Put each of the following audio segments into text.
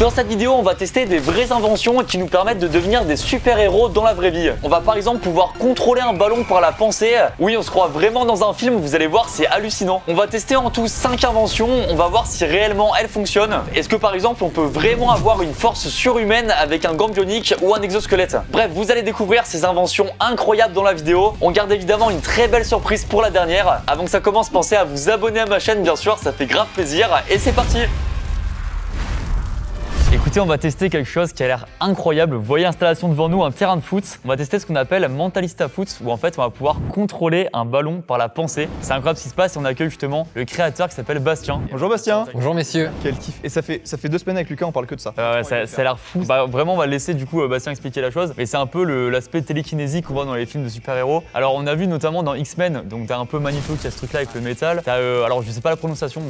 Dans cette vidéo, on va tester des vraies inventions qui nous permettent de devenir des super-héros dans la vraie vie. On va par exemple pouvoir contrôler un ballon par la pensée. Oui, on se croit vraiment dans un film, vous allez voir, c'est hallucinant. On va tester en tout 5 inventions, on va voir si réellement elles fonctionnent. Est-ce que par exemple, on peut vraiment avoir une force surhumaine avec un gant bionique ou un exosquelette? Bref, vous allez découvrir ces inventions incroyables dans la vidéo. On garde évidemment une très belle surprise pour la dernière. Avant que ça commence, pensez à vous abonner à ma chaîne, bien sûr, ça fait grave plaisir. Et c'est parti! Écoutez, on va tester quelque chose qui a l'air incroyable. Vous voyez l'installation devant nous, un terrain de foot. On va tester ce qu'on appelle Mentalista Foot, où en fait on va pouvoir contrôler un ballon par la pensée. C'est incroyable ce qui se passe et on accueille justement le créateur qui s'appelle Bastien. Bonjour Bastien. Bonjour messieurs. Quel kiff. Et ça fait 2 semaines avec Lucas, on parle que de ça. Ouais, ça a l'air fou. Vraiment, on va laisser du coup Bastien expliquer la chose. Mais c'est un peu l'aspect télékinésie qu'on voit dans les films de super-héros. Alors on a vu notamment dans X-Men, donc t'as un peu Magneto qui a ce truc là avec le métal. T'as, alors je sais pas la prononciation,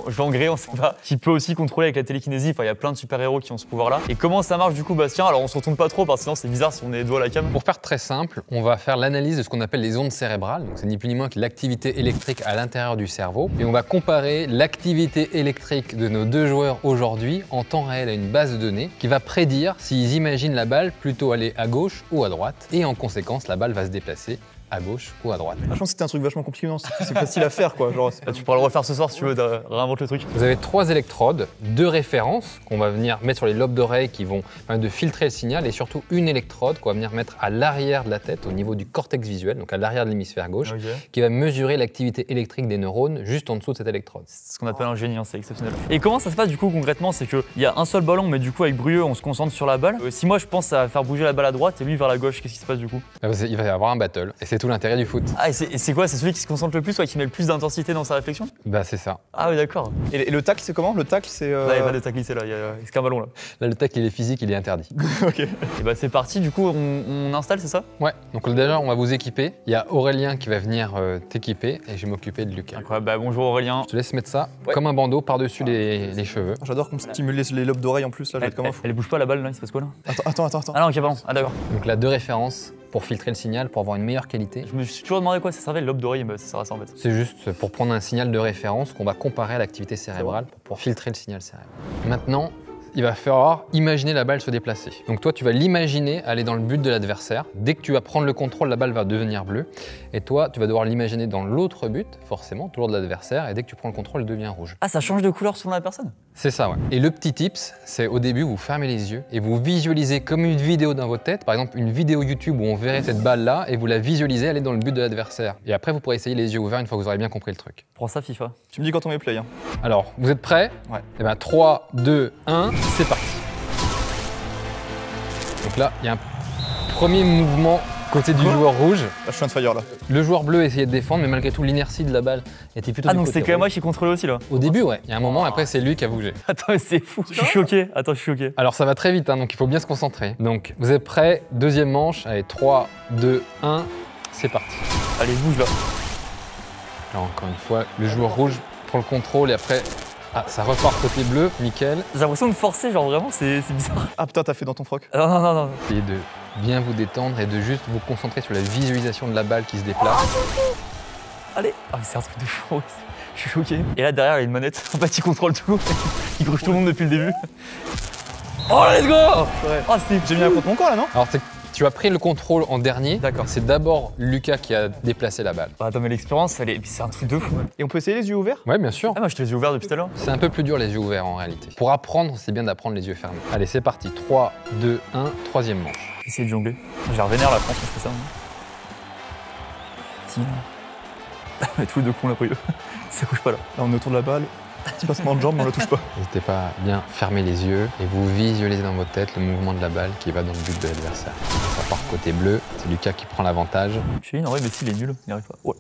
Jean Grey, on sait pas, qui peut aussi contrôler avec la télékinésie. Enfin, il y a plein de super-héros qui ont ce pouvoir-là. Et comment ça marche du coup, Bastien? Alors on se retourne pas trop parce que sinon c'est bizarre si on est les doigts à la cam. Pour faire très simple, on va faire l'analyse de ce qu'on appelle les ondes cérébrales. Donc c'est ni plus ni moins que l'activité électrique à l'intérieur du cerveau. Et on va comparer l'activité électrique de nos deux joueurs aujourd'hui en temps réel à une base de données qui va prédire s'ils imaginent la balle plutôt aller à gauche ou à droite. Et en conséquence, la balle va se déplacer à gauche ou à droite. Ah, je pense que c'était un truc vachement compliqué, non? C'est facile à faire quoi. Genre, Tu pourras le refaire ce soir si tu veux, réinvente le truc. Vous avez 3 électrodes, 2 références qu'on va venir mettre sur les lobes d'oreilles qui vont permettre de filtrer le signal et surtout une électrode qu'on va venir mettre à l'arrière de la tête au niveau du cortex visuel, donc à l'arrière de l'hémisphère gauche, qui va mesurer l'activité électrique des neurones juste en dessous de cette électrode. C'est ce qu'on appelle un génie, hein, c'est exceptionnel. Et comment ça se passe du coup concrètement? C'est qu'il y a un seul ballon, mais du coup avec Brieux on se concentre sur la balle. Si moi je pense à faire bouger la balle à droite et lui vers la gauche, qu'est-ce qui se passe du coup? Il va y avoir un battle et c'est tout l'intérêt du foot. Ah, et c'est quoi? C'est celui qui se concentre le plus, ou qui met le plus d'intensité dans sa réflexion? Bah c'est ça. Ah oui, d'accord. Et le tacle, c'est comment? Le tacle, c'est. Là, il n'y a pas de tacle lycée là, c'est qu'un ballon là. Là, le tacle, il est physique, il est interdit. Ok. Et bah c'est parti, du coup on installe, c'est ça? Ouais, donc déjà on va vous équiper. Il y a Aurélien qui va venir t'équiper et je vais m'occuper de Lucas. Incroyable, bah bonjour Aurélien. Je te laisse mettre ça comme un bandeau par-dessus les cheveux. J'adore qu'on stimule les lobes d'oreilles en plus, là, je vais être comme un fou. Elle bouge pas la balle là, il se passe quoi là? Attends. Ah non, ok, pardon, ah d'accord. Donc là, 2 références pour filtrer le signal, pour avoir une meilleure qualité. Je me suis toujours demandé quoi ça servait, le lobe d'oreille, bah ça sert à ça en fait. C'est juste pour prendre un signal de référence qu'on va comparer à l'activité cérébrale pour filtrer le signal cérébral. Maintenant, il va falloir imaginer la balle se déplacer. Donc toi, tu vas l'imaginer aller dans le but de l'adversaire. Dès que tu vas prendre le contrôle, la balle va devenir bleue. Et toi, tu vas devoir l'imaginer dans l'autre but, forcément, toujours de l'adversaire. Et dès que tu prends le contrôle, elle devient rouge. Ah, ça change de couleur selon la personne? C'est ça, ouais. Et le petit tips, c'est au début, vous fermez les yeux et vous visualisez comme une vidéo dans votre tête. Par exemple, une vidéo YouTube où on verrait cette balle-là et vous la visualisez aller dans le but de l'adversaire. Et après, vous pourrez essayer les yeux ouverts une fois que vous aurez bien compris le truc. Prends ça, FIFA. Tu me dis quand on met play. Hein. Alors, vous êtes prêts? Ouais. Et ben 3, 2, 1, c'est parti. Donc là, il y a un premier mouvement côté du joueur rouge. Là, je suis un fire là. Le joueur bleu essayait de défendre, mais malgré tout, l'inertie de la balle était plutôt du donc côté c'est quand même rouge. moi qui contrôlais aussi là? Au début, ouais. Il y a un moment, après, c'est lui qui a bougé. Attends, mais c'est fou. Je suis choqué. Attends, je suis choqué. Alors, ça va très vite, hein, donc il faut bien se concentrer. Donc, vous êtes prêts? Deuxième manche. Allez, 3, 2, 1, c'est parti. Allez, bouge là. Là, encore une fois, le joueur rouge prend le contrôle et après... Ah, ça repart côté bleu, nickel. J'ai l'impression de forcer, genre vraiment, c'est bizarre. Ah putain, t'as fait dans ton froc. Non. Essayez de bien vous détendre et de juste vous concentrer sur la visualisation de la balle qui se déplace. Allez. Ah, mais c'est un truc de fou. Je suis choqué. Et là, derrière, il y a une manette. En fait, il contrôle tout. Il gruge tout le monde depuis le début. Oh, let's go! Oh, c'est J'ai mis un contre mon corps là, non? Alors, tu as pris le contrôle en dernier. D'accord. C'est d'abord Lucas qui a déplacé la balle. Bah, attends, mais l'expérience, c'est un truc de fou. Et on peut essayer les yeux ouverts? Ouais, bien sûr. Ah, moi, je te les ai ouverts depuis tout à l'heure. C'est un peu plus dur les yeux ouverts en réalité. Pour apprendre, c'est bien d'apprendre les yeux fermés. Allez, c'est parti. 3, 2, 1, troisième manche. Essayer de jongler. J'ai revénère la France quand je fais ça. Si. Mais tous les deux cons là, Brieux. Ça bouge pas là. Là, on est autour de la balle. Petit passement de jambe, mais on la touche pas. N'hésitez pas à bien fermer les yeux et vous visualisez dans votre tête le mouvement de la balle qui va dans le but de l'adversaire. Ça part côté bleu, c'est Lucas qui prend l'avantage. Je suis en vrai, mais s'il est nul, il n'y arrive pas. Ouais.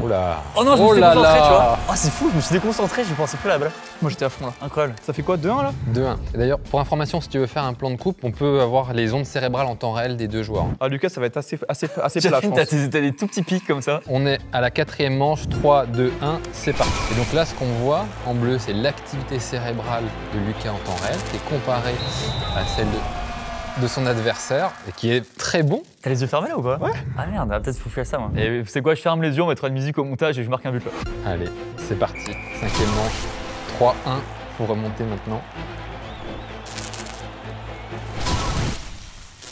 Oh là! Oh non, je me suis là déconcentré, là. tu vois. Ah, c'est fou, je me suis déconcentré, je pensais plus à la balle. Moi, j'étais à fond là. Incroyable. Ça fait quoi, 2-1 là? 2-1. Et d'ailleurs, pour information, si tu veux faire un plan de coupe, on peut avoir les ondes cérébrales en temps réel des deux joueurs. Ah, Lucas, ça va être assez plat, je T'as pense. des tout petits pics comme ça. On est à la quatrième manche, 3, 2, 1, c'est parti. Et donc là, ce qu'on voit en bleu, c'est l'activité cérébrale de Lucas en temps réel, qui est comparée à celle de son adversaire, et qui est très bon. T'as les yeux fermés là ou pas? Ouais. Ah merde, peut-être faut faire ça moi. Et c'est quoi, je ferme les yeux, on mettra une musique au montage et je marque un but là. Allez, c'est parti. Cinquième manche, 3, 1, faut remonter maintenant.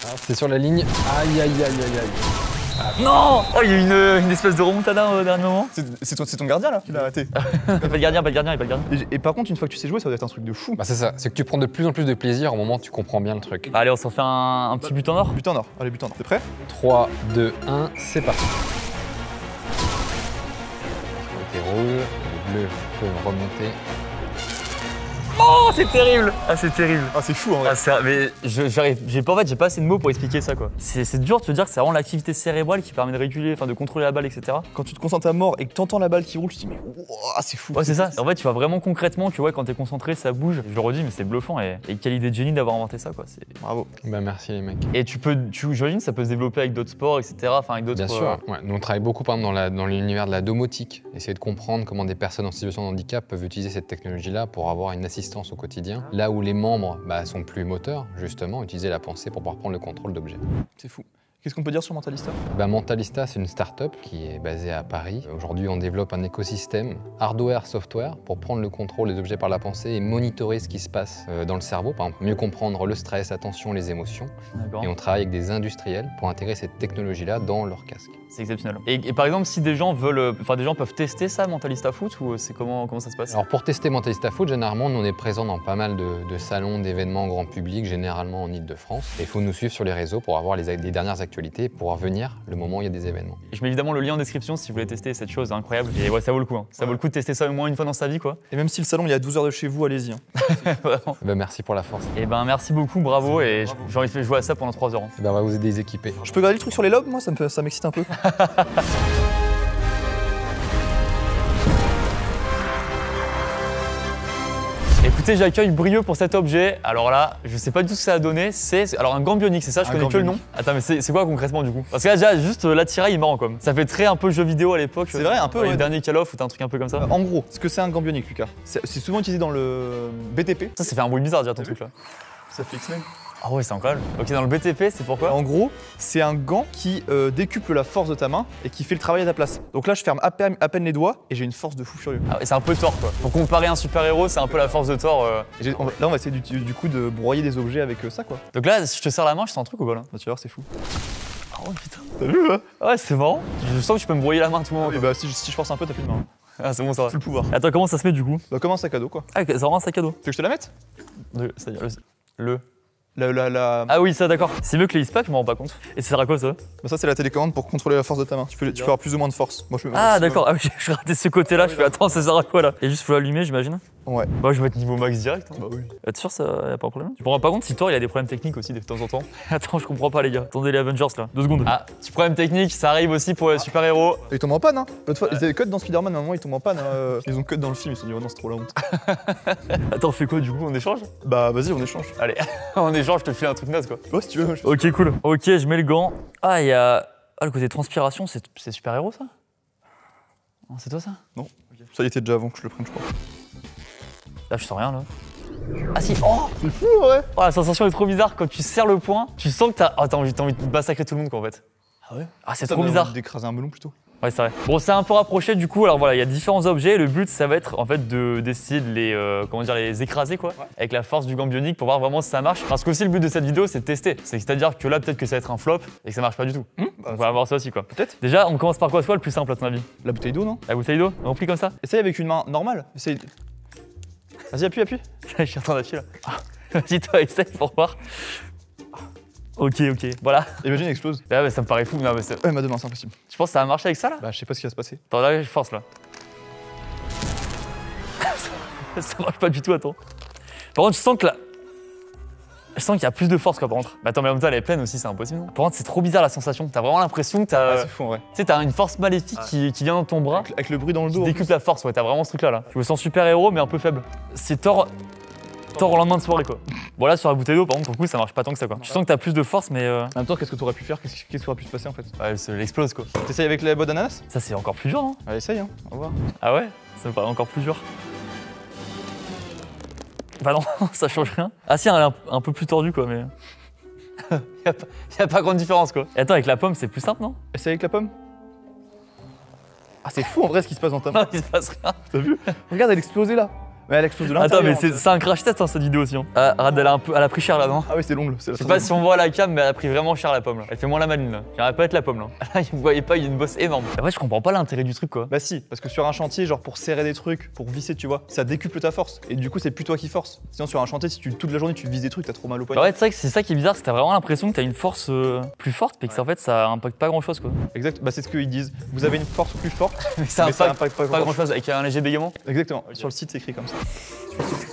Ah, c'est sur la ligne. Aïe, aïe, aïe, aïe, aïe. Non. Oh, il y a eu une espèce de remontada au dernier moment. C'est ton gardien là qui l'a arrêté. Pas le gardien, pas le gardien, pas le gardien. Et par contre, une fois que tu sais jouer, ça doit être un truc de fou. Bah c'est ça, c'est que tu prends de plus en plus de plaisir au moment où tu comprends bien le truc. Allez, on s'en fait un petit but en or. But en or. Allez, but en or. T'es prêt? 3, 2, 1, c'est parti. Le côté rouge, le bleu peut remonter. Oh, c'est terrible. Ah, c'est terrible. Ah, c'est fou en vrai. Ah, mais j'ai pas assez de mots pour expliquer ça quoi. C'est dur de se dire que c'est vraiment l'activité cérébrale qui permet de réguler, enfin de contrôler la balle, etc. Quand tu te concentres à mort et que t'entends la balle qui roule, tu te dis mais wow, c'est fou. Ouais, c'est ça. En fait, tu vois vraiment concrètement que ouais, quand t'es concentré, ça bouge. Je le redis, mais c'est bluffant et quelle idée de génie d'avoir inventé ça quoi. Bravo. Bah merci les mecs. Et j'imagine ça peut se développer avec d'autres sports, etc. Enfin avec d'autres. Bien sûr. Ouais. Nous on travaille beaucoup par exemple dans l'univers de la domotique, essayer de comprendre comment des personnes en situation de handicap peuvent utiliser cette technologie-là pour avoir une assistance au quotidien. Là où les membres sont plus moteurs, justement, utiliser la pensée pour pouvoir prendre le contrôle d'objets. C'est fou. Qu'est-ce qu'on peut dire sur Mentalista? Mentalista, c'est une start-up qui est basée à Paris. Aujourd'hui, on développe un écosystème hardware-software pour prendre le contrôle des objets par la pensée et monitorer ce qui se passe dans le cerveau, par exemple mieux comprendre le stress, l'attention, les émotions. Et on travaille avec des industriels pour intégrer cette technologie-là dans leur casque. C'est exceptionnel. Et par exemple, si des gens veulent, des gens peuvent tester ça, Mentalista Foot, ou c'est comment ça se passe? Alors pour tester Mentalista Foot, généralement, nous on est présents dans pas mal de salons, d'événements grand public, généralement en Ile-de-France. Et il faut nous suivre sur les réseaux pour avoir les dernières actualités, pour venir le moment où il y a des événements. Je mets évidemment le lien en description si vous voulez tester cette chose incroyable. Et ouais, ça vaut le coup. Hein. Ça vaut le coup de tester ça au moins une fois dans sa vie, quoi. Et même si le salon il est à 12 heures de chez vous, allez-y. Hein. Merci pour la force. Et merci beaucoup, bravo. Et j'ai envie de jouer à ça pendant 3 heures. Hein. On va vous aider les équiper. Je peux garder le truc sur les lobes, moi, ça m'excite un peu. Écoutez, j'accueille Brieux pour cet objet. Alors là, je sais pas du tout ce que ça a donné. C'est alors un gant bionique, c'est ça? Je connais que le nom. Attends, mais c'est quoi concrètement du coup? Parce que là, déjà, juste l'attirail, il est marrant comme. Ça fait très un peu jeu vidéo à l'époque. C'est vrai, un peu. Ouais, le dernier Call of ou un truc un peu comme ça. En gros, ce que c'est un gant bionique, Lucas, c'est souvent utilisé dans le BTP. Ça fait un bruit bizarre déjà ton truc là. Ça fait X-Men. Ah ouais, c'est incroyable. Ok, dans le BTP, c'est pourquoi? En gros, c'est un gant qui décuple la force de ta main et qui fait le travail à ta place. Donc là, je ferme à peine les doigts et j'ai une force de fou furieux. Ah ouais, c'est un peu Thor quoi. Pour comparer un super-héros, c'est un peu la force de Thor. Là, on va essayer du coup de broyer des objets avec ça, quoi. Donc là, si je te serre la main, je sens un truc ou pas là? Bah, tu vas voir, c'est fou. Ah ouais, putain. T'as vu, hein? Ouais, c'est marrant. Je sens que tu peux me broyer la main à tout moment. Et bah, si je force un peu, t'as plus de main. Ah, c'est bon, ça va. Tout le pouvoir. Attends, comment ça se met du coup? Bah, comme un sac à dos, quoi. Ah, c'est vraiment un sac à dos. Tu veux que je te la mette? C'est-à-dire le. Ah Ah oui, ça d'accord. C'est mieux que les ISPAC, je m'en rends pas compte. Et ça sert à quoi ça? bah, ça, c'est la télécommande pour contrôler la force de ta main. Tu peux avoir plus ou moins de force. Moi, je peux Ah d'accord, ah, oui, je raté ce côté-là, je fais attends, ça sert à quoi là? Et juste faut l'allumer, j'imagine? Ouais. Bah, je vais être niveau max direct. Hein. Bah oui. T'es sûr, ça y a pas de problème? Tu prends pas compte si Thor il a des problèmes techniques aussi de temps en temps? Attends, je comprends pas les gars. Attendez les Avengers là, 2 secondes. Ah, petit problème technique, ça arrive aussi pour les super-héros. Ils tombent en panne, hein. L'autre fois, ils avaient cut dans Spider-Man, à un moment, ils tombent en panne. Hein. Ils ont cut dans le film, ils se sont dit, oh non, c'est trop la honte. Attends, on fait quoi du coup? On échange? Bah, vas-y, on échange. Allez, on échange, je te file un truc naze quoi. Ouais, si tu veux. Ok, cool. Ok, je mets le gant. Ah, il y a. Ah, le côté transpiration, c'est super-héros ça? Oh, c'est toi ça? Non. Ça y était déjà avant que je le prenne, je crois. Là, je sens rien là. Ah si, oh! C'est fou, ouais. Oh, la sensation est trop bizarre quand tu serres le poing, tu sens que t'as envie de massacrer tout le monde quoi en fait. Ah ouais? Ah, c'est trop bizarre. D'écraser un melon plutôt. Ouais, c'est vrai. Bon, c'est un peu rapproché du coup. Alors voilà, il y a différents objets. Le but, ça va être en fait d'essayer de les écraser quoi, avec la force du gant bionique pour voir vraiment si ça marche. Parce qu'aussi le but de cette vidéo, c'est de tester. C'est-à-dire que là, peut-être que ça va être un flop et que ça marche pas du tout. On va voir ça aussi quoi. Peut-être. Déjà, on commence par quoi, toi, le plus simple à ton avis? La bouteille d'eau, non? La bouteille d'eau, remplie comme ça? Essaye avec une main normale. Essaye. Vas-y, appuie. Je suis en train d'appuyer là. Vas-y, toi, essaye pour voir. Ok, voilà. Imagine, elle explose. Là, ça me paraît fou. Non, mais Ouais, ma demain, c'est impossible. tu penses que ça va marcher avec ça là? Bah, je sais pas ce qui va se passer. Attends, là, je force là. Ça marche pas du tout, attends. Par contre, je sens qu'il y a plus de force quoi par contre. Mais attends, mais en même temps, elle est pleine aussi, c'est impossible. Non, par contre, c'est trop bizarre la sensation. T'as vraiment l'impression que t'as. Ah, c'est fou en vrai. Tu sais, t'as une force maléfique qui vient dans ton bras. Avec le bruit dans le dos. Qui décuple la force, ouais, t'as vraiment ce truc là. Je me sens super héros, mais un peu faible. C'est Thor au lendemain de soirée quoi. Bon, là, sur la bouteille d'eau, par contre, pour le coup, ça marche pas tant que ça quoi. Tu sens que t'as plus de force, mais. En même temps, qu'est-ce que t'aurais pu faire? Qu'est-ce qui aurait pu se passer en fait? Ouais, ça l'explose quoi. T'essayes avec les bottes d'ananas? Ça, c'est encore plus dur, non? Allez, essaye, hein. On va voir. Ah ouais? Ça me paraît encore plus dur. Bah non, ça change rien. Ah si, elle est un peu plus tordue quoi, mais. y a pas grande différence quoi. Et attends, avec la pomme, c'est plus simple, non? Essaye avec la pomme. Ah, c'est fou en vrai ce qui se passe dans ta main. Non, il se passe rien. T'as vu? Regarde, elle explosait là. Mais elle explose de Attends, l'intérieur. mais c'est un crash test hein, cette vidéo aussi. Hein. Arrête, elle a pris cher là, non? Ah oui, c'est l'ongle. Je sais pas si on voit la cam, mais elle a pris vraiment cher la pomme là. Elle fait moins la maline là. J'arrête pas être la pomme là. Là, vous voyez pas, il y a une bosse énorme. En fait, je comprends pas l'intérêt du truc quoi. Bah si, parce que sur un chantier, genre pour serrer des trucs, pour visser, tu vois, ça décuple ta force. Et du coup, c'est plus toi qui force. Sinon, sur un chantier, si toute la journée tu vises des trucs, t'as trop mal au poignet. Ouais, c'est vrai que c'est ça qui est bizarre, c'est que t'as vraiment l'impression que t'as une force plus forte, mais que en fait ça impacte pas grand chose quoi. Exact, bah c'est ce qu'ils disent. Vous avez une force plus forte, Mais ça mais ça impacte impacte pas grand chose avec un léger bégaiement. Exactement, sur le site c'est écrit comme ça.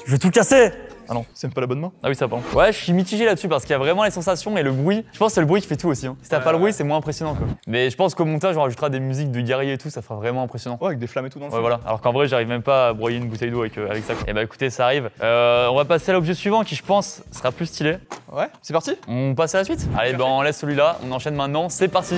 Je vais tout casser! Ah non, c'est même pas la bonne main. Ah oui, ça pardon. Ouais, je suis mitigé là-dessus parce qu'il y a vraiment les sensations et le bruit. Je pense que c'est le bruit qui fait tout aussi. Hein. Si t'as pas le bruit, c'est moins impressionnant quoi. Mais je pense qu'au montage, on rajoutera des musiques de guerriers et tout, ça fera vraiment impressionnant. Ouais, avec des flammes et tout dans le Ouais, fond. voilà. Alors qu'en vrai, j'arrive même pas à broyer une bouteille d'eau avec ça. Et bah écoutez, ça arrive. On va passer à l'objet suivant qui, je pense, sera plus stylé. Ouais, c'est parti. On passe à la suite? Allez, bah on laisse celui-là, on enchaîne maintenant, c'est parti!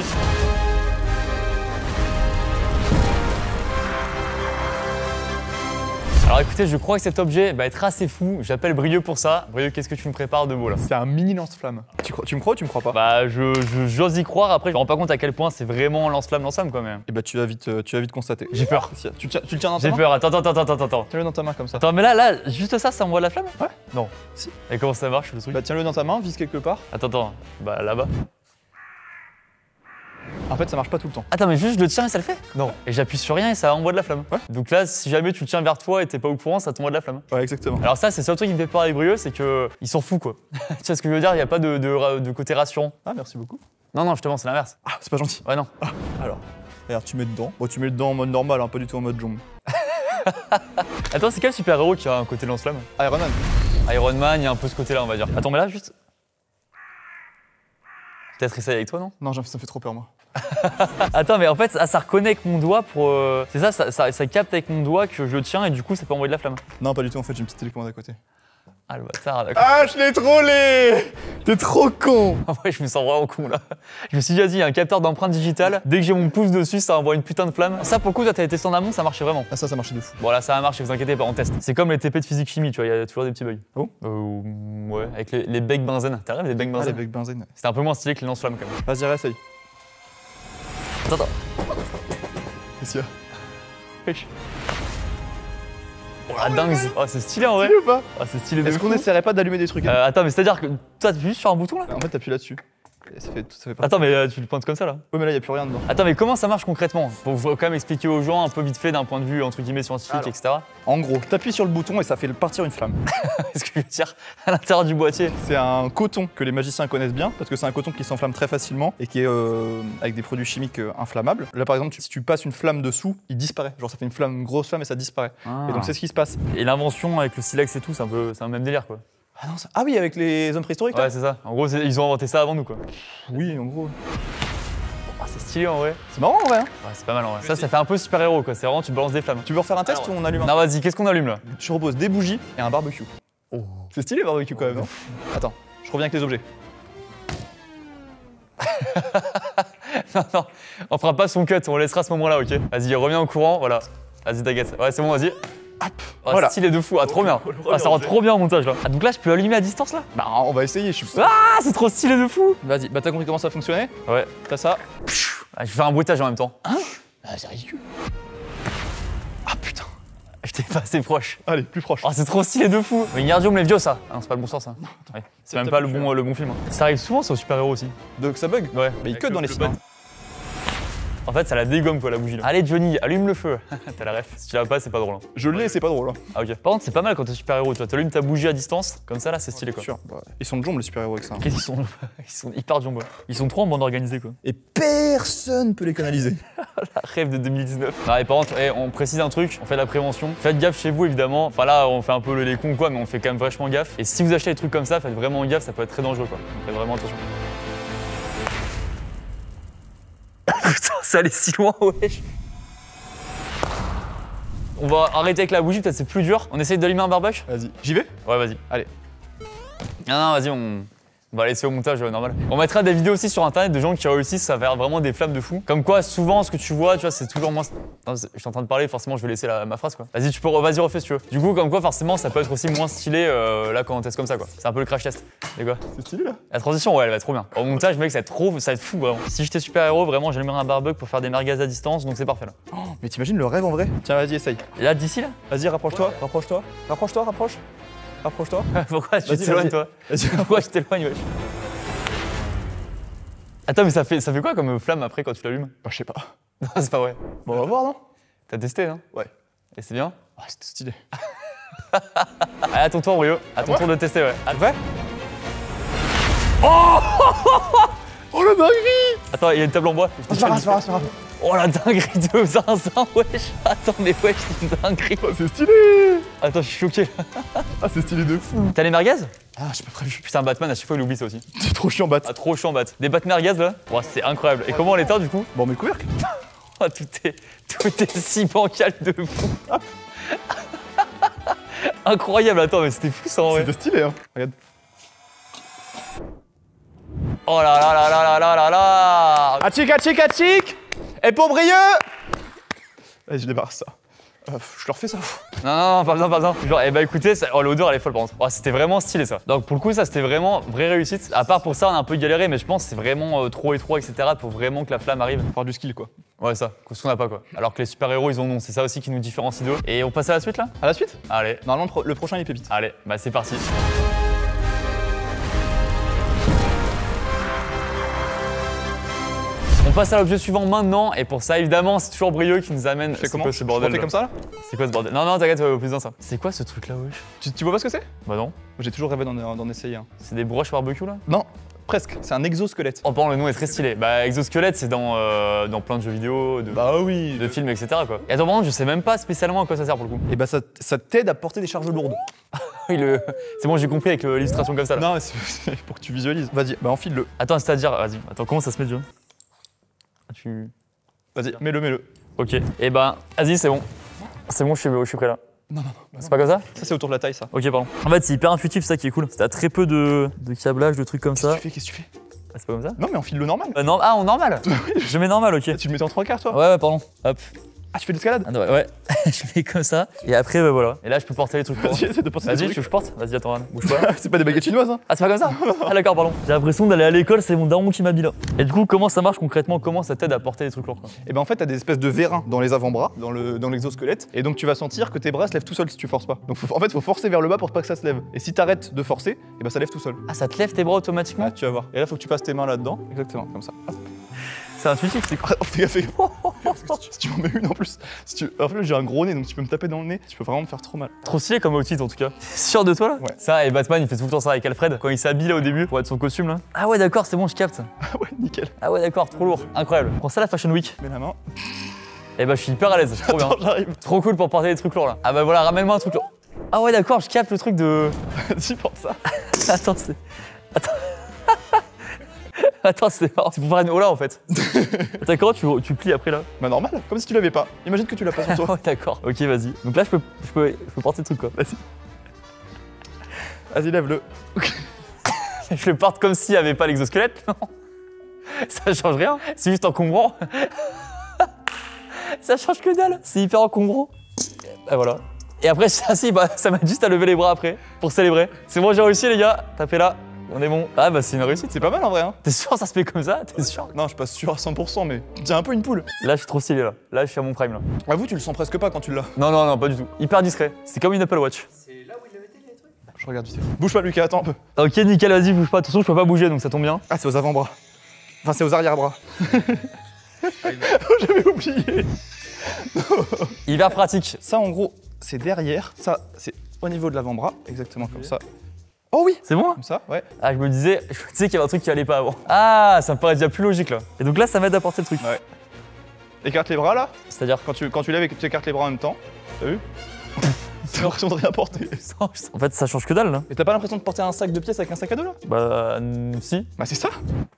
Alors écoutez, je crois que cet objet va être assez fou, j'appelle Brieux pour ça. Brieux, qu'est-ce que tu me prépares de beau là? C'est un mini lance-flamme. Tu me crois ou tu me crois pas? Bah j'ose y croire, après je me rends pas compte à quel point c'est vraiment lance-flamme quoi même. Et bah tu vas vite constater. J'ai peur. Tu le tiens dans ta J'ai main. peur, attends. Tiens-le dans ta main comme ça. Attends, mais là, juste ça envoie de la flamme? Ouais. Non. Si. Et comment ça marche le truc? Bah tiens-le dans ta main, vise quelque part. Attends, bah là-bas. En fait, ça marche pas tout le temps. Attends, mais juste je le tiens et ça le fait? Non. Et j'appuie sur rien et ça envoie de la flamme. Ouais. Donc là, si jamais tu le tiens vers toi et t'es pas au courant, ça t'envoie de la flamme. Ouais, exactement. Alors ça, c'est le seul truc qui me fait peur avec Brieux, c'est que ils s'en foutent quoi. Tu vois ce que je veux dire? Il y a pas de côté rassurant. Ah, merci beaucoup. Non, justement, c'est l'inverse. Ah, c'est pas gentil. Ouais, non. Alors, regarde, tu mets dedans. Bon, tu mets dedans en mode normal, hein, pas du tout en mode jombe. Attends, c'est quel super-héros qui a un côté lance-flamme? Iron Man. Iron Man, il y a un peu ce côté-là, on va dire. Attends, mais là, juste. Peut-être essayer avec toi, non? Non, ça me fait trop peur, moi. Attends, mais en fait, ça reconnaît avec mon doigt pour. C'est ça capte avec mon doigt que je le tiens et du coup, ça peut envoyer de la flamme. Non, pas du tout, en fait, j'ai une petite télécommande à côté. Ah, le bâtard, d'accord. Ah, je l'ai trollé! T'es trop con! En vrai, je me sens vraiment con là. Je me suis dit, vas-y, il y a un capteur d'empreinte digitale. Dès que j'ai mon pouce dessus, ça envoie une putain de flamme. Ça, pour le coup, toi, t'avais testé en amont, ça marchait vraiment. Ah, ça marchait de fou. Bon, là, ça a marché, vous inquiétez pas, on teste. C'est comme les TP de physique-chimie, tu vois, il y a toujours des petits bugs. Oh. Ouais, avec les becs benzène. T'as rêvé des becs Ah, benzène? avec benzène. C'était un peu moins stylé que les lance-flammes quand même. Vas-y, réessaye. Attends. Qu'est-ce qu'il y a? Wesh. Oh la dingue! Oh, c'est stylé en vrai! Stylé ou pas? Oh, c'est stylé de Est-ce fou. qu'on essaierait pas d'allumer des trucs? Attends, mais c'est-à-dire que toi, t'appuies juste sur un bouton là? En fait, t'appuies là-dessus. Et ça fait pas. Attends, mais tu le pointes comme ça là? Ouais, mais là, y a plus rien dedans. Attends, mais comment ça marche concrètement? Faut quand même expliquer aux gens un peu vite fait d'un point de vue entre guillemets scientifique, Alors. etc. En gros, t'appuies sur le bouton et ça fait partir une flamme. Est-ce que je veux dire à l'intérieur du boîtier? C'est un coton que les magiciens connaissent bien parce que c'est un coton qui s'enflamme très facilement et qui est avec des produits chimiques inflammables. Là, par exemple, si tu passes une flamme dessous, il disparaît. Genre, ça fait une grosse flamme et ça disparaît. Et donc, c'est ce qui se passe. Et l'invention avec le silex et tout, c'est un même délire quoi. Ah, non, ah oui, avec les hommes préhistoriques là? Ouais, c'est ça. En gros, ils ont inventé ça avant nous quoi. Oui, en gros. Ah, c'est stylé en vrai. C'est marrant en vrai. Hein. Ouais, c'est pas mal en vrai. Ça fait un peu super-héros quoi. C'est vraiment, tu balances des flammes. Tu veux refaire un test ou on allume un? Non, vas-y, qu'est-ce qu'on allume là? Je propose des bougies et un barbecue. Oh. C'est stylé le barbecue quand même. Non? Attends, je reviens avec les objets. Non, on fera pas son cut, on laissera ce moment-là, ok? Vas-y, reviens au courant, voilà. Vas-y, t'inquiète. Ouais, c'est bon, vas-y. Hop. Oh, Voilà. Stylé de fou, ah trop bien. Ah, ça rend trop bien au montage là. Ah, donc là, je peux allumer à distance là? Bah, on va essayer, je suis. Ah, c'est trop stylé de fou. Vas-y, bah t'as compris comment ça fonctionnait? Ouais. T'as ça? Ah, je vais faire un bruitage en même temps. Hein? Ah, c'est ridicule. Ah putain. J'étais pas assez proche. Allez, plus proche. Oh, c'est trop stylé de fou. Wingardium Leviosa. Ah non, c'est pas le bon sens ça. Ouais. C'est même t'as pas plus le bon film. Hein. Ça arrive souvent, ça, aux super-héros aussi. Donc ça bug? Ouais. Mais il cut dans les films. En fait, ça la dégomme quoi la bougie là. Allez Johnny, allume le feu. T'as la ref. Si tu l'as pas, c'est pas drôle. Hein. Je l'ai, c'est pas drôle. Hein. Ah ok. Par contre, c'est pas mal quand t'es super-héros, tu vois. T'allumes ta bougie à distance, comme ça là, c'est stylé quoi. Sûr. Bah, ils sont de jambes les super-héros avec ça. Qu'est-ce qu'ils sont ils sont hyper jumbo. Ils sont trop en bande organisée quoi. Et personne peut les canaliser. La rêve de 2019. Non, et par contre, on précise un truc, on fait de la prévention. Faites gaffe chez vous évidemment. Enfin là, on fait un peu les cons quoi, mais on fait quand même vachement gaffe. Et si vous achetez des trucs comme ça, faites vraiment gaffe, ça peut être très dangereux quoi. Faites vraiment attention. Putain, ça allait si loin, wesh. On va arrêter avec la bougie, peut-être c'est plus dur. On essaye d'allumer un barbecue? Vas-y, j'y vais? Ouais, vas-y. Allez. Non, vas-y, on On va laisser au montage normal. On mettra des vidéos aussi sur internet de gens qui réussissent à faire vraiment des flammes de fou. Comme quoi, souvent, ce que tu vois, c'est toujours moins. Non, je suis en train de parler, forcément, je vais laisser ma phrase quoi. Vas-y, vas-y, refais si tu veux. Du coup, comme quoi, forcément, ça peut être aussi moins stylé là quand on teste comme ça quoi. C'est un peu le crash test. C'est quoi? C'est stylé là. La transition, ouais, elle va être trop bien. Au montage, mec, ça va être fou vraiment. Si j'étais super-héros, vraiment, j'aimerais un barbug pour faire des merguez à distance, donc c'est parfait là. Oh, mais t'imagines le rêve en vrai? Tiens, vas-y, essaye. Et là, d'ici là? Vas-y, rapproche-toi, rapproche-toi. Rapproche-toi, rapproche. Rapproche-toi. Pourquoi tu Vas-y, t'éloignes vas-y. toi? Vas-y. Pourquoi je t'éloigne, wesh? Attends, mais ça fait quoi comme flamme après quand tu l'allumes? Bah, je sais pas. Non, c'est pas vrai. Bon, on va voir, non? T'as testé, non? Ouais. Et c'est bien? Ah, c'était stylé. Allez, à ton tour, Brio. À ton tour de tester, ouais. À vrai? Oh, la dinguerie! Attends, il y a une table en bois. C'est pas grave, c'est pas grave, c'est pas grave. Oh la dinguerie de zinzin, wesh. Attends, mais wesh, c'est une dinguerie. Oh, c'est stylé! Attends, je suis choqué. Ah, c'est stylé de fou. T'as les merguez? Ah, j'ai pas prévu. Putain, Batman, à chaque fois, il oublie ça aussi. C'est trop chiant, bat. Ah, trop chiant, Bat. Des Bat merguez, là? Ouais, c'est incroyable. Et comment on l'éteint, du coup? Bon, mais le couvercle. Oh, tout est si bancal de fou. Incroyable, attends, mais c'était fou ça en vrai. C'était stylé, hein. Regarde. Oh là là là là là là là là. Atchik, atchik, atchik! Et pour Brieux! Vas-y, je débarrasse ça. Je leur fais ça. Non, pas besoin, pas besoin. Genre, eh bah écoutez, oh, l'odeur elle est folle par contre. Oh, c'était vraiment stylé ça. Donc pour le coup, ça c'était vraiment vraie réussite. À part pour ça, on a un peu galéré, mais je pense que c'est vraiment trop étroit, etc. pour vraiment que la flamme arrive. Faut avoir du skill, quoi. Ouais, ça, ce qu'on n'a pas quoi. Alors que les super-héros ils en ont, c'est ça aussi qui nous différencie d'eux. Et on passe à la suite là? À la suite? Allez, Normalement, le prochain, il est pépite. allez, bah c'est parti. On passe à l'objet suivant maintenant, et pour ça, évidemment, c'est toujours Brieux qui nous amène. Fais C'est comment? quoi ce bordel On fait comme ça, là? C'est quoi ce bordel? Non, t'inquiète, au plus dans ça. C'est quoi ce truc là, wesh? Tu vois pas ce que c'est? Bah non. J'ai toujours rêvé d'en essayer un. C'est des broches barbecue là? Non, presque. C'est un exosquelette. Oh, pardon, le nom est très stylé. Bah, exosquelette, c'est dans plein de jeux vidéo, Bah oui. de films, etc. quoi. Et attends, par contre, je sais même pas spécialement à quoi ça sert pour le coup. Et bah, ça t'aide à porter des charges lourdes. Oui, c'est bon, j'ai compris avec l'illustration comme ça là. Non, c'est pour que tu visualises. Vas-y, bah enfile-le. Attends, c'est-à-dire, vas-y, attends, comment ça se met déjà? Vas-y, mets-le. Ok, et ben, vas-y, c'est bon. C'est bon, je suis prêt là. Non. C'est pas comme ça? Ça, c'est autour de la taille, ça. Ok, pardon. En fait, c'est hyper intuitif, ça qui est cool. T'as très peu de câblage, de trucs comme ça. Qu'est-ce que tu fais? Ah, c'est pas comme ça? Non, mais enfile-le normal. Non, ah, en normal? Je mets normal, ok. Tu le mets en 3 quarts, toi? Ouais, pardon. Hop. Ah, tu fais de l'escalade? Ah, ouais, je fais comme ça. Et après, bah voilà. Et là, je peux porter les trucs. Vas-y, essaie de porter des Vas-y, tu trucs. veux que je porte? Vas-y, attends, Anne, bouge pas. C'est pas des baguettes chinoises, hein? Ah, c'est pas comme ça? Ah, d'accord, pardon. J'ai l'impression d'aller à l'école, c'est mon daron qui m'habille là. Et du coup, comment ça marche concrètement? Comment ça t'aide à porter des trucs lourds quoi? Et ben en fait, t'as des espèces de vérins dans les avant-bras, dans l'exosquelette, et donc tu vas sentir que tes bras se lèvent tout seuls si tu forces pas. Donc en fait, faut forcer vers le bas pour pas que ça se lève. Et si t'arrêtes de forcer, et ben ça lève tout seul. Ah, ça te lève tes bras automatiquement? Ah, tu vas voir. Et là, faut que tu passes tes mains là-dedans, exactement, comme ça. Hop. C'est intuitif, c'est quoi? Oh, fais gaffe, fais gaffe. Si tu m'en mets une en plus. En fait, j'ai un gros nez, donc tu peux me taper dans le nez, tu peux vraiment me faire trop mal. Trop stylé comme outfit en tout cas. Sûr de toi là? Ouais. Ça, et Batman il fait tout le temps ça avec Alfred quand il s'habille là au début pour être son costume là. Ah ouais, d'accord, c'est bon, je capte. Ah ouais, nickel. Ah ouais, d'accord, trop lourd. Incroyable. Prends ça la Fashion Week. Mets la main. Et bah, je suis hyper à l'aise, trop bien. Attends, j'arrive. Trop cool pour porter des trucs lourds là. Ah bah voilà, ramène-moi un truc lourd. Ah ouais, d'accord, je capte le truc de. Vas-y, pour ça. Attends, c'est. Attends, c'est marrant. C'est pour faire une hola en fait. Attends, comment tu plies après là? Bah normal, comme si tu l'avais pas. Imagine que tu l'as pas sur Ah toi. ouais, d'accord. Ok, vas-y. Donc là, je peux porter le truc quoi. Vas-y. Vas-y, lève-le. Je le porte comme s'il n'y avait pas l'exosquelette, non? Ça change rien. C'est juste encombrant. Ça change que dalle. C'est hyper encombrant. Bah voilà. Et après, bah, ça m'aide juste à lever les bras après pour célébrer. C'est bon, j'ai réussi les gars. Tapez là. On est bon. Ah bah c'est une réussite. C'est pas mal en vrai, hein. T'es sûr ça se fait comme ça? T'es sûr? Non, je suis pas sûr à 100%, mais j'ai un peu une poule. Là, je suis trop stylé là. Là, je suis à mon prime là. Avoue, tu le sens presque pas quand tu l'as. Non, pas du tout. Hyper discret. C'est comme une Apple Watch. Je regarde vite. Bouge pas, Lucas, attends un peu. Ok, nickel, vas-y, bouge pas. De toute façon, je peux pas bouger donc ça tombe bien. Ah, c'est aux avant-bras. Enfin, c'est aux arrière-bras. J'avais oublié. Hyper pratique. Ça, en gros, c'est derrière. Ça, c'est au niveau de l'avant-bras, exactement comme ça. Oh oui! C'est bon? Comme ça, ouais. Ah, je me disais qu'il y avait un truc qui allait pas avant. Ah, ça me paraît déjà plus logique là. Et donc là, ça m'aide à porter le truc. Ouais. Écarte les bras là. C'est-à-dire? Quand tu lèves et que tu écartes les bras en même temps. T'as vu? T'as l'impression de rien porter. En fait, ça change que dalle, là. Mais t'as pas l'impression de porter un sac de pièces avec un sac à dos là? Bah, si. Bah c'est ça.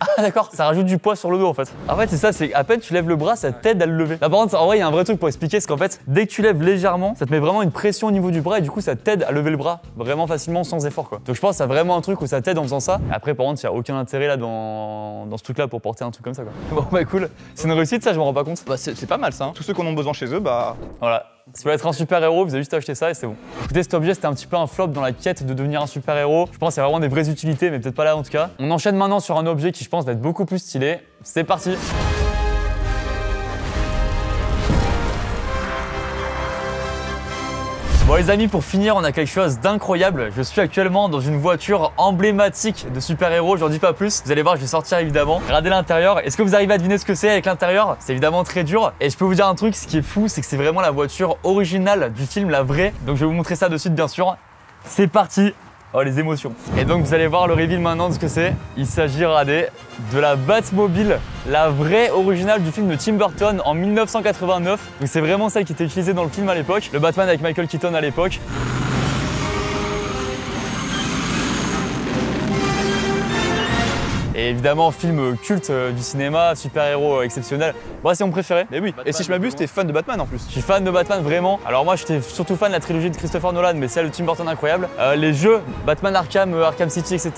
Ah d'accord, ça rajoute du poids sur le dos en fait. En fait c'est ça, c'est à peine tu lèves le bras, ça t'aide à le lever. Là par contre, en vrai il y a un vrai truc pour expliquer, c'est qu'en fait dès que tu lèves légèrement, ça te met vraiment une pression au niveau du bras et du coup ça t'aide à lever le bras vraiment facilement sans effort quoi. Donc je pense que c'est vraiment un truc où ça t'aide en faisant ça. Après par contre il n'y a aucun intérêt là dans ce truc là pour porter un truc comme ça quoi. Bon bah cool, c'est une réussite ça, je me rends pas compte. Bah c'est pas mal ça. Hein. Tous ceux qui en ont besoin chez eux, bah voilà. Si vous voulez être un super héros, vous avez juste acheté ça et c'est bon. Écoutez, cet objet c'était un petit peu un flop dans la quête de devenir un super héros. Je pense qu'il y a vraiment des vraies utilités, mais peut-être pas là en tout cas. On enchaîne maintenant sur un objet qui je pense va être beaucoup plus stylé. C'est parti. Bon les amis, pour finir, on a quelque chose d'incroyable. Je suis actuellement dans une voiture emblématique de super-héros, j'en dis pas plus. Vous allez voir, je vais sortir évidemment. Regardez l'intérieur. Est-ce que vous arrivez à deviner ce que c'est avec l'intérieur? C'est évidemment très dur. Et je peux vous dire un truc, ce qui est fou, c'est que c'est vraiment la voiture originale du film, la vraie. Donc je vais vous montrer ça de suite bien sûr. C'est parti. Oh les émotions. Et donc vous allez voir le reveal maintenant de ce que c'est. Il s'agit, regardez, de la Batmobile, la vraie originale du film de Tim Burton en 1989. Donc c'est vraiment celle qui était utilisée dans le film à l'époque. Le Batman avec Michael Keaton à l'époque. Et évidemment, film culte du cinéma, super-héros exceptionnel. Moi, c'est mon préféré. Mais oui, Batman, et si je m'abuse, t'es fan de Batman en plus. Je suis fan de Batman vraiment. Alors moi, j'étais surtout fan de la trilogie de Christopher Nolan, mais celle de Tim Burton incroyable. Les jeux, Batman Arkham, Arkham City, etc.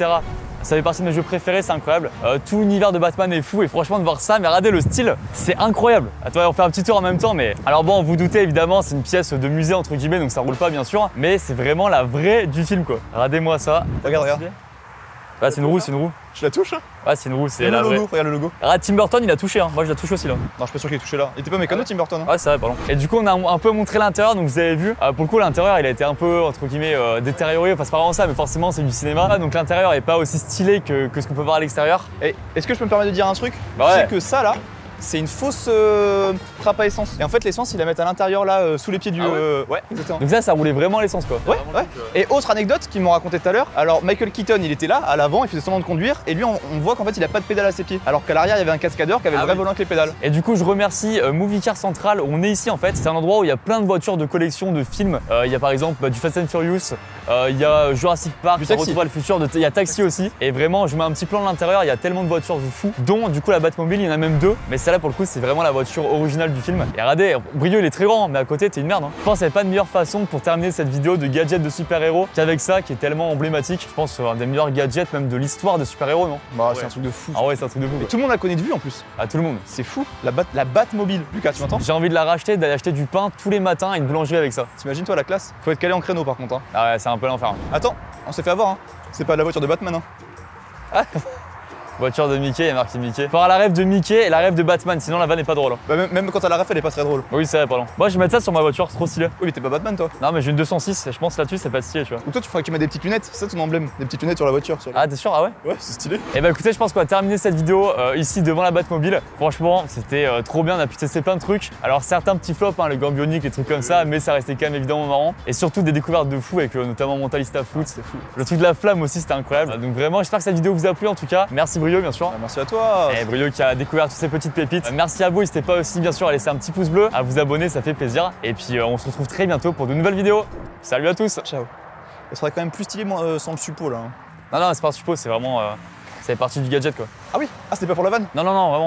Ça fait partie de mes jeux préférés, c'est incroyable. Tout l'univers de Batman est fou et franchement de voir ça, mais regardez le style, c'est incroyable. Attends, on fait un petit tour en même temps, mais alors bon, vous doutez évidemment, c'est une pièce de musée entre guillemets, donc ça roule pas bien sûr, mais c'est vraiment la vraie du film quoi. Regardez-moi ça. Regarde. Ah, c'est une roue, c'est une roue. Je la touche? Ah, c'est une roue, c'est la vraie. Regarde le logo. Ah, Tim Burton, il a touché, hein. Moi je la touche aussi là. Non, je suis pas sûr qu'il ait touché là. Il était pas mécano, Tim Burton. Hein. Ouais, c'est vrai, pardon. Et du coup, on a un peu montré l'intérieur, donc vous avez vu. Pour le coup, l'intérieur, il a été un peu, entre guillemets, détérioré. Enfin, c'est pas vraiment ça, mais forcément, c'est du cinéma. Donc l'intérieur est pas aussi stylé que ce qu'on peut voir à l'extérieur. Et est-ce que je peux me permettre de dire un truc? Bah ouais. C'est que ça là, c'est une fausse trappe à essence. Et en fait, l'essence, ils la mettent à l'intérieur là, sous les pieds du. Ouais, exactement. Donc ça roulait vraiment l'essence quoi. Ouais. Et autre anecdote qu'ils m'ont raconté tout à l'heure, alors Michael Keaton il était là à l'avant, il faisait semblant de conduire et lui on voit qu'en fait il a pas de pédale à ses pieds. Alors qu'à l'arrière il y avait un cascadeur qui avait le vrai volant avec les pédales. Et du coup je remercie Movie Car Central, on est ici en fait, c'est un endroit où il y a plein de voitures de collection de films. Il y a par exemple du Fast and Furious, il y a Jurassic Park, du Taxi. Retour vers le futur, il y a Taxi aussi. Et vraiment je mets un petit plan de l'intérieur, il y a tellement de voitures de fou, dont du coup la Batmobile, il y en a même deux. Mais celle-là pour le coup c'est vraiment la voiture originale du film. Et regardez, Brio il est très grand, mais à côté t'es une merde. Hein. Je pense qu'il n'y avait pas de meilleure façon pour terminer cette vidéo de gadgets de super-héros qu'avec ça qui est tellement emblématique. Je pense un des meilleurs gadgets même de l'histoire de super-héros, non? Bah c'est un truc de fou. Ah ouais, c'est un truc de fou. Et tout le monde la connaît de vue en plus. Ah, tout le monde. C'est fou. La Batmobile. Lucas, tu m'entends? J'ai envie de la racheter, d'aller acheter du pain tous les matins à une boulangerie avec ça. T'imagines toi la classe? Faut être calé en créneau par contre. Hein. Ah ouais, c'est un peu l'enfer. Attends, on s'est fait avoir. Hein. C'est pas la voiture de Batman. Hein. Ah. Voiture de Mickey, il y a marqué Mickey. Faut avoir la rêve de Mickey et la rêve de Batman, sinon la vanne est pas drôle. Bah, même quand elle a la ref, elle est pas très drôle. Oui, c'est vrai, pardon. Moi, je vais mettre ça sur ma voiture, c'est trop stylé. Oui, mais t'es pas Batman toi. Non, mais j'ai une 206 et je pense là-dessus, c'est pas stylé, tu vois. Ou toi, tu ferais que tu mets des petites lunettes, c'est ça ton emblème. Des petites lunettes sur la voiture. Ah, t'es sûr? Ah ouais? Ouais, c'est stylé. Et bah écoutez, je pense qu'on va terminer cette vidéo ici devant la Batmobile. Franchement, c'était trop bien, on a pu tester plein de trucs. Alors, certains petits flops, hein, le gant bionique, les trucs comme ça, mais ça restait quand même évidemment marrant. Et surtout des découvertes de fou avec notamment Mentalista Foot. C'est fou. Le truc de la flamme aussi, c'était incroyable. Donc vraiment, j'espère que cette vidéo vous a plu en tout cas. Merci Brio, bien sûr. Bah, merci à toi. Et Brio qui a découvert toutes ces petites pépites. Merci à vous, n'hésitez pas aussi bien sûr à laisser un petit pouce bleu, à vous abonner, ça fait plaisir. Et puis on se retrouve très bientôt pour de nouvelles vidéos. Salut à tous. Ciao. Ça serait quand même plus stylé sans le suppôt là. Hein. Non, c'est pas un suppôt, c'est vraiment... c'est partie du gadget quoi. Ah oui? Ah c'était pas pour la vanne? Non, vraiment.